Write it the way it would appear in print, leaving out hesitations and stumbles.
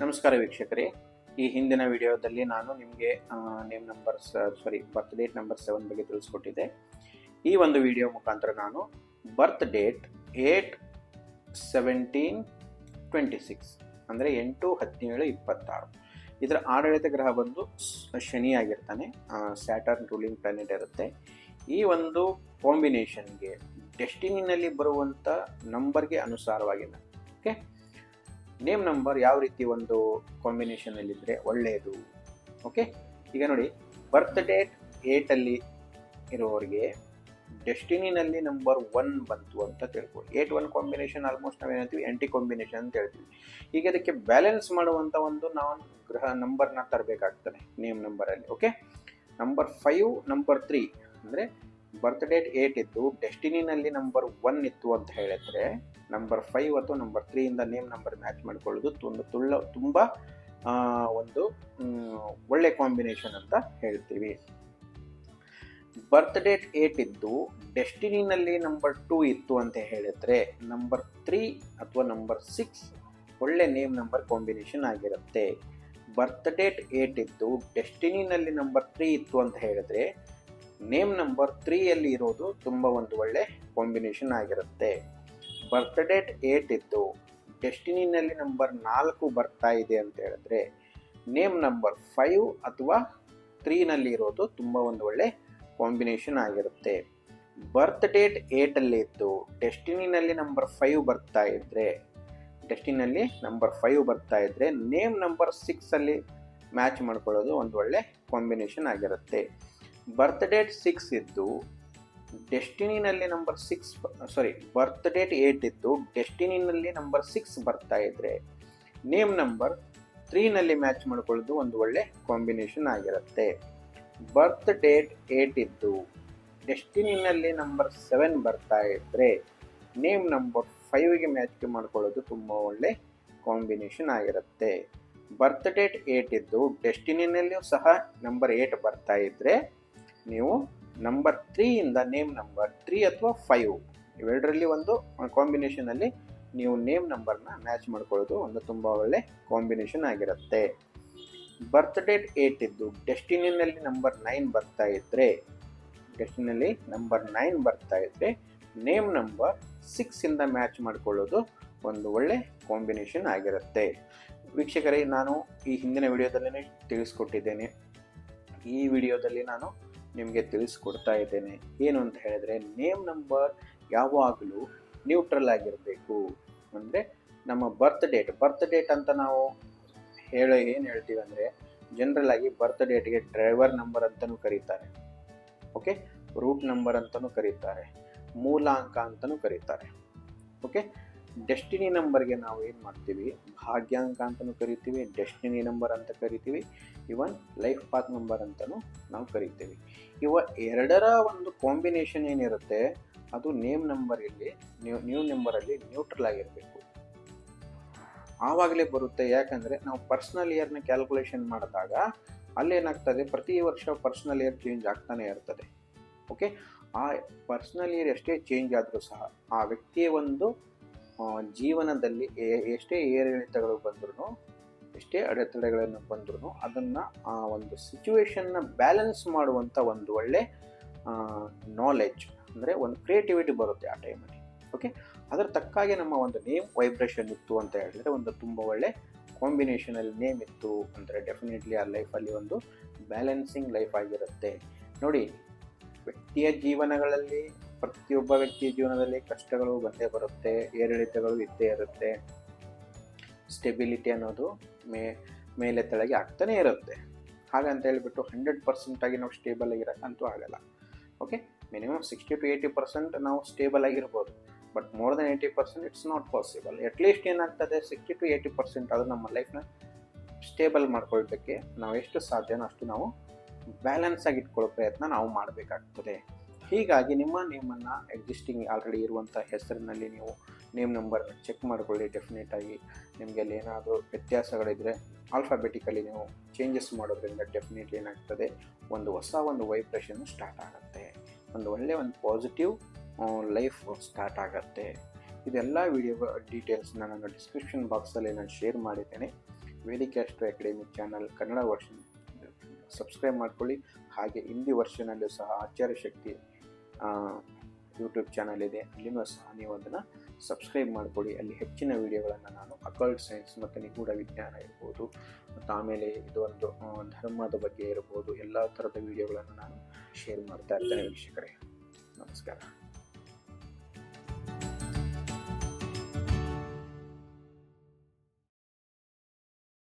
ನಮಸ್ಕಾರ ವೀಕ್ಷಕರೇ, ಈ ಹಿಂದಿನ ವಿಡಿಯೋದಲ್ಲಿ ನಾನು ನಿಮಗೆ ಬರ್ತ್ ಡೇಟ್ ನಂಬರ್ 7 ಬಗ್ಗೆ ತಿಳಿಸ್ಕೊಟ್ಟಿದ್ದೆ. ಈ ಒಂದು ವಿಡಿಯೋ ಮುಖಾಂತರ ನಾನು ಬರ್ತ್ ಡೇಟ್ 8/17/26 ಅಂದರೆ 8/17/26 ಇದರ ಆಡಳಿತ ಗ್ರಹ ಬಂದು ಶನಿ ಆಗಿರ್ತಾನೆ. ಸ್ಯಾಟರ್ನ್ ರೂಲಿಂಗ್ ಪ್ಲಾನೆಟ್ ಇರುತ್ತೆ. ಈ ಒಂದು ಕಾಂಬಿನೇಷನ್ಗೆ ಡೆಸ್ಟಿನಿನಲ್ಲಿ ಬರುವಂಥ ನಂಬರ್ಗೆ ಅನುಸಾರವಾಗಿ ಓಕೆ ನೇಮ್ ನಂಬರ್ ಯಾವ ರೀತಿ ಒಂದು ಕಾಂಬಿನೇಷನಲ್ಲಿದ್ದರೆ ಒಳ್ಳೆಯದು. ಓಕೆ, ಈಗ ನೋಡಿ, ಬರ್ತ್ ಡೇಟ್ 8 ಇರೋರಿಗೆ ಡೆಸ್ಟಿನಿನಲ್ಲಿ ನಂಬರ್ 1 ಬಂತು ಅಂತ ತಿಳ್ಕೊಳ್ಳಿ. 8-1 ಕಾಂಬಿನೇಷನ್ ಆಲ್ಮೋಸ್ಟ್ ನಾವೇನು ಹೇಳ್ತೀವಿ, ಆ್ಯಂಟಿ ಕಾಂಬಿನೇಷನ್ ಅಂತ ಹೇಳ್ತೀವಿ. ಈಗ ಅದಕ್ಕೆ ಬ್ಯಾಲೆನ್ಸ್ ಮಾಡುವಂಥ ಒಂದು ನಾವು ಗ್ರಹ ನಂಬರ್ನ ತರಬೇಕಾಗ್ತದೆ ನೇಮ್ ನಂಬರಲ್ಲಿ. ಓಕೆ, ನಂಬರ್ 5 ನಂಬರ್ 3 ಅಂದರೆ ಬರ್ತ್ ಡೇಟ್ 8 ಇತ್ತು, ಡೆಸ್ಟಿನಿನಲ್ಲಿ ನಂಬರ್ 1 ಇತ್ತು ಅಂತ ಹೇಳಿದ್ರೆ ನಂಬರ್ 5 ಅಥವಾ ನಂಬರ್ 3 ಇಂದ ನೇಮ್ ನಂಬರ್ ಮ್ಯಾಚ್ ಮಾಡ್ಕೊಳ್ಳೋದು ತುಂಬ ಒಂದು ಒಳ್ಳೆ ಕಾಂಬಿನೇಷನ್ ಅಂತ ಹೇಳ್ತೀವಿ. ಬರ್ತ್ ಡೇಟ್ 8 ಇದ್ದು ಡೆಸ್ಟಿನಿನಲ್ಲಿ ನಂಬರ್ 2 ಇತ್ತು ಅಂತ ಹೇಳಿದ್ರೆ ನಂಬರ್ 3 ಅಥವಾ ನಂಬರ್ 6 ಒಳ್ಳೆ ನೇಮ್ ನಂಬರ್ ಕಾಂಬಿನೇಷನ್ ಆಗಿರುತ್ತೆ. ಬರ್ತ್ ಡೇಟ್ 8 ಇದ್ದು ಡೆಸ್ಟಿನಿನಲ್ಲಿ ನಂಬರ್ 3 ಇತ್ತು ಅಂತ ಹೇಳಿದ್ರೆ ನೇಮ್ ನಂಬರ್ 3ಯಲ್ಲಿ ಇರೋದು ತುಂಬ ಒಂದು ಒಳ್ಳೆ ಕಾಂಬಿನೇಷನ್ ಆಗಿರುತ್ತೆ. ಬರ್ತ್ ಡೇಟ್ 8 ಇದ್ದು ಡೆಸ್ಟಿನಿನಲ್ಲಿ ನಂಬರ್ 4 ಬರ್ತಾ ಇದೆ ಅಂತ ಹೇಳಿದ್ರೆ ನೇಮ್ ನಂಬರ್ 5 ಅಥವಾ 3ನಲ್ಲಿ ಇರೋದು ತುಂಬ ಒಂದು ಒಳ್ಳೆ ಕಾಂಬಿನೇಷನ್ ಆಗಿರುತ್ತೆ. ಬರ್ತ್ ಡೇಟ್ 8 ಇದ್ದು ಡೆಸ್ಟಿನಿನಲ್ಲಿ ನಂಬರ್ 5 ಬರ್ತಾ ಇದ್ರೆ ನೇಮ್ ನಂಬರ್ 6 ಮ್ಯಾಚ್ ಮಾಡ್ಕೊಳ್ಳೋದು ಒಂದು ಒಳ್ಳೆ ಕಾಂಬಿನೇಷನ್ ಆಗಿರುತ್ತೆ. ಬರ್ತ್ ಡೇಟ್ 6 ಇದ್ದು ಡೆಸ್ಟಿನಿನಲ್ಲಿ ಬರ್ತ್ ಡೇಟ್ 8 ಇದ್ದು ಡೆಸ್ಟಿನಿನಲ್ಲಿ ನಂಬರ್ 6 ಬರ್ತಾ ಇದ್ರೆ ನೇಮ್ ನಂಬರ್ 3ನಲ್ಲಿ ಮ್ಯಾಚ್ ಮಾಡ್ಕೊಳ್ಳೋದು ಒಂದು ಒಳ್ಳೆ ಕಾಂಬಿನೇಷನ್ ಆಗಿರುತ್ತೆ. ಬರ್ತ್ ಡೇಟ್ 8 ಇದ್ದು ಡೆಸ್ಟಿನಿನಲ್ಲಿ ನಂಬರ್ 7 ಬರ್ತಾ ಇದ್ರೆ ನೇಮ್ ನಂಬರ್ 5ಗೆ ಮ್ಯಾಚ್ ಮಾಡ್ಕೊಳ್ಳೋದು ತುಂಬ ಒಳ್ಳೆ ಕಾಂಬಿನೇಷನ್ ಆಗಿರುತ್ತೆ. ಬರ್ತ್ ಡೇಟ್ 8 ಇದ್ದು ಡೆಸ್ಟಿನಿನಲ್ಲಿಯೂ ಸಹ ನಂಬರ್ 8 ಬರ್ತಾ ಇದ್ರೆ ನೀವು ನಂಬರ್ 3 ಇಂದ ನೇಮ್ ನಂಬರ್ 3 ಅಥವಾ 5 ಇವೆರಡರಲ್ಲಿ ಒಂದು ಕಾಂಬಿನೇಷನಲ್ಲಿ ನೀವು ನೇಮ್ ನಂಬರ್ನ ಮ್ಯಾಚ್ ಮಾಡ್ಕೊಳ್ಳೋದು ಒಂದು ತುಂಬ ಒಳ್ಳೆ ಕಾಂಬಿನೇಷನ್ ಆಗಿರುತ್ತೆ. ಬರ್ತ್ ಡೇಟ್ 8 ಇದ್ದು ಡೆಸ್ಟಿನಿನಲ್ಲಿ ನಂಬರ್ 9 ಬರ್ತಾ ಇದ್ರೆ ನೇಮ್ ನಂಬರ್ 6 ಇಂದ ಮ್ಯಾಚ್ ಮಾಡ್ಕೊಳ್ಳೋದು ಒಂದು ಒಳ್ಳೆ ಕಾಂಬಿನೇಷನ್ ಆಗಿರುತ್ತೆ. ವೀಕ್ಷಕರೇ, ನಾನು ಈ ಹಿಂದಿನ ವಿಡಿಯೋದಲ್ಲೇ ತಿಳಿಸ್ಕೊಟ್ಟಿದ್ದೇನೆ. ಈ ವಿಡಿಯೋದಲ್ಲಿ ನಾನು ನಿಮಗೆ ತಿಳಿಸ್ಕೊಡ್ತಾ ಇದ್ದೇನೆ. ಏನು ಅಂತ ಹೇಳಿದ್ರೆ, ನೇಮ್ ನಂಬರ್ ಯಾವಾಗಲೂ ನ್ಯೂಟ್ರಲ್ ಆಗಿರಬೇಕು. ಅಂದರೆ ನಮ್ಮ ಬರ್ತ್ ಡೇಟ್ ಅಂತ ನಾವು ಏನು ಹೇಳ್ತೀವಿ ಅಂದರೆ, ಜನರಲ್ ಆಗಿ ಬರ್ತ್ ಡೇಟ್ಗೆ ಡ್ರೈವರ್ ನಂಬರ್ ಅಂತಲೂ ಕರೀತಾರೆ. ಓಕೆ, ರೂಟ್ ನಂಬರ್ ಅಂತಲೂ ಕರೀತಾರೆ, ಮೂಲಾಂಕ ಅಂತಲೂ ಕರೀತಾರೆ. ಓಕೆ, ಡೆಸ್ಟಿನಿ ನಂಬರ್ಗೆ ನಾವು ಏನು ಮಾಡ್ತೀವಿ, ಭಾಗ್ಯಾಂಕ ಅಂತಲೂ ಕರಿತೀವಿ, ಡೆಸ್ಟಿನಿ ನಂಬರ್ ಅಂತ ಕರಿತೀವಿ, ಇವನ್ ಲೈಫ್ ಪಾತ್ ನಂಬರ್ ಅಂತಲೂ ನಾವು ಕರಿತೀವಿ. ಎರಡರ ಒಂದು ಕಾಂಬಿನೇಷನ್ ಏನಿರುತ್ತೆ ಅದು ನೇಮ್ ನಂಬರಲ್ಲಿ ನ್ಯೂ ನಂಬರಲ್ಲಿ ನ್ಯೂಟ್ರಲ್ ಆಗಿರಬೇಕು. ಆವಾಗಲೇ ಬರುತ್ತೆ. ಯಾಕಂದರೆ ನಾವು ಪರ್ಸ್ನಲ್ ಇಯರ್ನ ಕ್ಯಾಲ್ಕುಲೇಷನ್ ಮಾಡಿದಾಗ ಅಲ್ಲೇನಾಗ್ತದೆ, ಪ್ರತಿ ವರ್ಷ ಪರ್ಸ್ನಲ್ ಇಯರ್ ಚೇಂಜ್ ಆಗ್ತಾನೆ ಇರ್ತದೆ. ಓಕೆ, ಆ ಪರ್ಸ್ನಲ್ ಇಯರ್ ಎಷ್ಟೇ ಚೇಂಜ್ ಆದರೂ ಸಹ ಆ ವ್ಯಕ್ತಿಯ ಒಂದು ಜೀವನದಲ್ಲಿ ಎಷ್ಟೇ ಏರಿಳಿತಗಳು ಬಂದ್ರೂ, ಎಷ್ಟೇ ಅಡೆತಡೆಗಳನ್ನು ಬಂದ್ರೂ ಅದನ್ನು ಆ ಒಂದು ಸಿಚುವೇಶನ್ನ ಬ್ಯಾಲೆನ್ಸ್ ಮಾಡುವಂಥ ಒಂದು ಒಳ್ಳೆ ನಾಲೆಡ್ಜ್, ಅಂದರೆ ಒಂದು ಕ್ರಿಯೇಟಿವಿಟಿ ಬರುತ್ತೆ ಆ ಟೈಮಲ್ಲಿ. ಓಕೆ, ಅದರ ತಕ್ಕಾಗೆ ನಮ್ಮ ಒಂದು ನೇಮ್ ವೈಬ್ರೇಷನ್ ಇತ್ತು ಅಂತ ಹೇಳಿದರೆ, ಒಂದು ತುಂಬ ಒಳ್ಳೆ ಕಾಂಬಿನೇಷನಲ್ಲಿ ನೇಮ್ ಇತ್ತು ಅಂದರೆ ಡೆಫಿನೆಟ್ಲಿ ಆ ಲೈಫಲ್ಲಿ ಒಂದು ಬ್ಯಾಲೆನ್ಸಿಂಗ್ ಲೈಫ್ ಆಗಿರುತ್ತೆ. ನೋಡಿ, ಪ್ರತಿಯೊಬ್ಬ ವ್ಯಕ್ತಿಯ ಜೀವನದಲ್ಲಿ ಕಷ್ಟಗಳು ಬಂದೇ ಬರುತ್ತೆ, ಏರಿಳಿತಗಳು ಇದ್ದೇ ಇರುತ್ತೆ. ಸ್ಟೆಬಿಲಿಟಿ ಅನ್ನೋದು ಮೇಲೆ ತೆಳಗೆ ಆಗ್ತಾನೆ ಇರುತ್ತೆ. ಹಾಗಂತ ಹೇಳಿಬಿಟ್ಟು 100% ಆಗಿ ನಾವು ಸ್ಟೇಬಲ್ ಆಗಿರೋಕ್ಕಂತೂ ಆಗಲ್ಲ. ಓಕೆ, ಮಿನಿಮಮ್ 60-80% ನಾವು ಸ್ಟೇಬಲ್ ಆಗಿರ್ಬೋದು, but more than 80% it's not possible. At least ಏನಾಗ್ತದೆ, 60-80% ಅದು ನಮ್ಮ ಲೈಫ್ನ ಸ್ಟೇಬಲ್ ಮಾಡ್ಕೊಳ್ಳೋದಕ್ಕೆ ನಾವು ಎಷ್ಟು ಸಾಧ್ಯನೋ ಅಷ್ಟು ನಾವು ಬ್ಯಾಲೆನ್ಸ್ ಆಗಿ ಇಟ್ಕೊಳ್ಳೋ ಪ್ರಯತ್ನ ನಾವು ಮಾಡಬೇಕಾಗ್ತದೆ. ಹೀಗಾಗಿ ನಿಮ್ಮ ನೇಮನ್ನು ಎಕ್ಸಿಸ್ಟಿಂಗ್ ಆಲ್ರೆಡಿ ಇರುವಂಥ ಹೆಸರಿನಲ್ಲಿ ನೀವು ನೇಮ್ ನಂಬರ್ ಚೆಕ್ ಮಾಡಿಕೊಳ್ಳಿ. ಡೆಫಿನೆಟಾಗಿ ನಿಮಗೆ ಅಲ್ಲಿ ಏನಾದರೂ ವ್ಯತ್ಯಾಸಗಳಿದ್ದರೆ ಆಲ್ಫಾಬೆಟಿಕಲಿ ನೀವು ಚೇಂಜಸ್ ಮಾಡೋದ್ರಿಂದ ಡೆಫಿನೆಟ್ಲಿ ಏನಾಗ್ತದೆ, ಒಂದು ಹೊಸ ಒಂದು ವೈಬ್ರೇಷನ್ ಸ್ಟಾರ್ಟ್ ಆಗುತ್ತೆ, ಒಂದು ಒಳ್ಳೆಯ ಒಂದು ಪಾಸಿಟಿವ್ ಲೈಫ್ ಸ್ಟಾರ್ಟ್ ಆಗುತ್ತೆ. ಇದೆಲ್ಲ ವಿಡಿಯೋ ಡೀಟೇಲ್ಸ್ನ ನಾನು ಡಿಸ್ಕ್ರಿಪ್ಷನ್ ಬಾಕ್ಸಲ್ಲಿ ನಾನು ಶೇರ್ ಮಾಡಿದ್ದೇನೆ. ವೇದಿಕೆ astro academy channel Kannada version subscribe ಮಾಡ್ಕೊಳ್ಳಿ. ಹಾಗೆ ಹಿಂದಿ ವರ್ಷನಲ್ಲೂ ಸಹ ಆಚಾರ್ಯ ಶಕ್ತಿ ಯೂಟ್ಯೂಬ್ ಚಾನಲ್ ಇದೆ, ಅಲ್ಲಿನೂ ಸಹ ನೀವು ಅದನ್ನು ಸಬ್ಸ್ಕ್ರೈಬ್ ಮಾಡಿಕೊಡಿ. ಅಲ್ಲಿ ಹೆಚ್ಚಿನ ವಿಡಿಯೋಗಳನ್ನು ನಾನು ಅಕಲ್ಟ್ ಸೈನ್ಸ್ ಮತ್ತು ನಿಗೂಢ ವಿಜ್ಞಾನ ಇರ್ಬೋದು, ಮತ್ತು ಆಮೇಲೆ ಇದು ಒಂದು ಧರ್ಮದ ಬಗ್ಗೆ ಇರ್ಬೋದು, ಎಲ್ಲ ಥರದ ವಿಡಿಯೋಗಳನ್ನು ನಾನು ಶೇರ್ ಮಾಡ್ತಾ ಇರ್ತೇನೆ ವೀಕ್ಷಕರೇ. ನಮಸ್ಕಾರ.